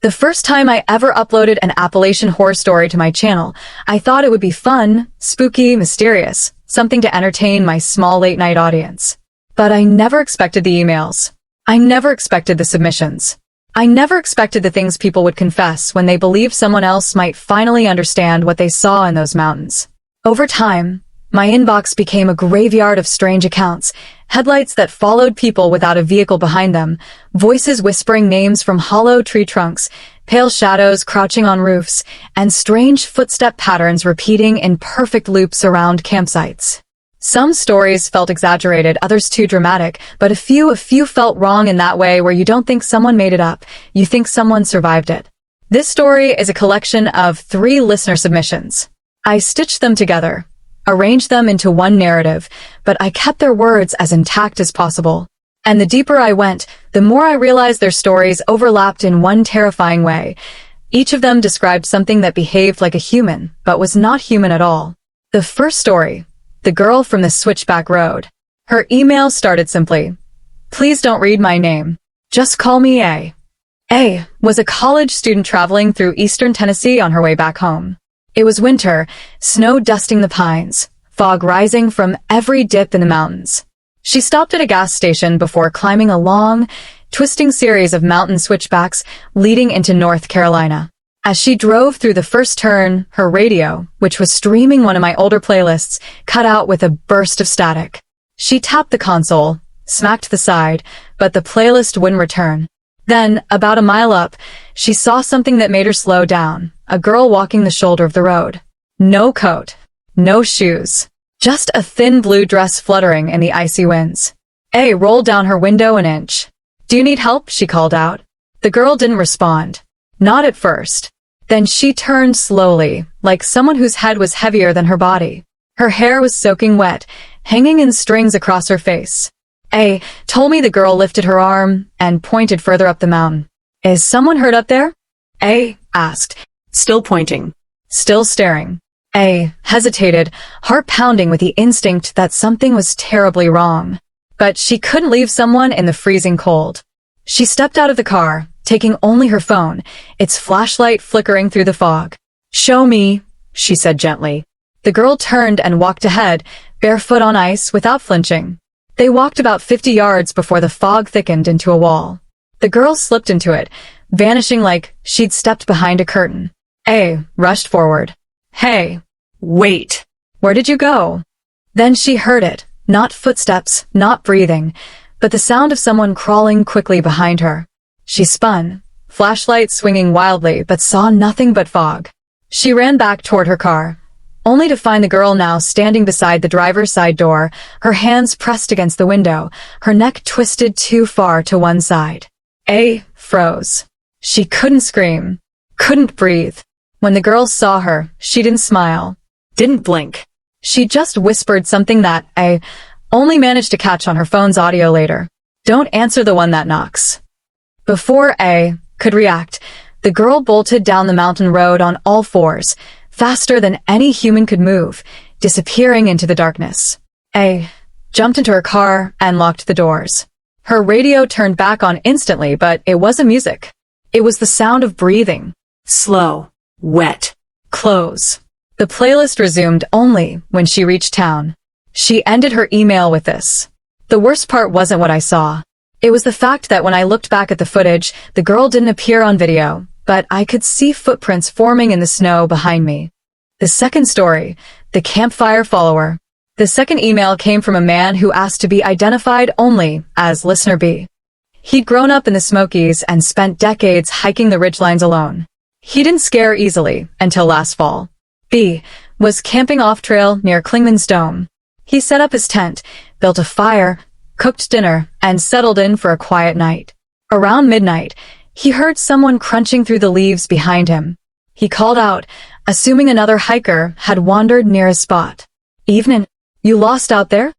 The first time I ever uploaded an Appalachian horror story to my channel, I thought it would be fun, spooky, mysterious, something to entertain my small late-night audience. But I never expected the emails. I never expected the submissions. I never expected the things people would confess when they believed someone else might finally understand what they saw in those mountains. Over time, my inbox became a graveyard of strange accounts, headlights that followed people without a vehicle behind them, voices whispering names from hollow tree trunks, pale shadows crouching on roofs, and strange footstep patterns repeating in perfect loops around campsites. Some stories felt exaggerated, others too dramatic, but a few felt wrong in that way where you don't think someone made it up, you think someone survived it. This story is a collection of 3 listener submissions. I stitched them together, arranged them into one narrative, but I kept their words as intact as possible. And the deeper I went, the more I realized their stories overlapped in one terrifying way. Each of them described something that behaved like a human, but was not human at all. The first story, the girl from the switchback road. Her email started simply, "Please don't read my name. Just call me A." A was a college student traveling through eastern Tennessee on her way back home. It was winter, snow dusting the pines, fog rising from every dip in the mountains. She stopped at a gas station before climbing a long, twisting series of mountain switchbacks leading into North Carolina. As she drove through the first turn, her radio, which was streaming one of my older playlists, cut out with a burst of static. She tapped the console, smacked the side, but the playlist wouldn't return. Then, about a mile up, she saw something that made her slow down, a girl walking the shoulder of the road. No coat, no shoes, just a thin blue dress fluttering in the icy winds. A rolled down her window an inch. "Do you need help?" she called out. The girl didn't respond. Not at first. Then she turned slowly, like someone whose head was heavier than her body. Her hair was soaking wet, hanging in strings across her face. A told me the girl lifted her arm and pointed further up the mountain. "Is someone hurt up there?" A asked, still pointing, still staring. A hesitated, heart pounding with the instinct that something was terribly wrong. But she couldn't leave someone in the freezing cold. She stepped out of the car, taking only her phone, its flashlight flickering through the fog. "Show me," she said gently. The girl turned and walked ahead, barefoot on ice, without flinching. They walked about 50 yards before the fog thickened into a wall. The girl slipped into it, vanishing like she'd stepped behind a curtain. A rushed forward. "Hey, wait. Where did you go?" Then she heard it, not footsteps, not breathing, but the sound of someone crawling quickly behind her. She spun, flashlight swinging wildly, but saw nothing but fog. She ran back toward her car, only to find the girl now standing beside the driver's side door, her hands pressed against the window, her neck twisted too far to one side. A froze. She couldn't scream, couldn't breathe. When the girl saw her, she didn't smile, didn't blink. She just whispered something that A only managed to catch on her phone's audio later. "Don't answer the one that knocks." Before A could react, the girl bolted down the mountain road on all fours, faster than any human could move, disappearing into the darkness. A jumped into her car and locked the doors. Her radio turned back on instantly, but it wasn't music. It was the sound of breathing. Slow, wet, close. The playlist resumed only when she reached town. She ended her email with this. "The worst part wasn't what I saw. It was the fact that when I looked back at the footage, the girl didn't appear on video, but I could see footprints forming in the snow behind me." The second story, the campfire follower. The second email came from a man who asked to be identified only as Listener B. He'd grown up in the Smokies and spent decades hiking the ridgelines alone. He didn't scare easily until last fall. B was camping off-trail near Clingman's Dome. He set up his tent, built a fire, cooked dinner, and settled in for a quiet night. Around midnight, he heard someone crunching through the leaves behind him. He called out, assuming another hiker had wandered near his spot. "Evening. You lost out there?"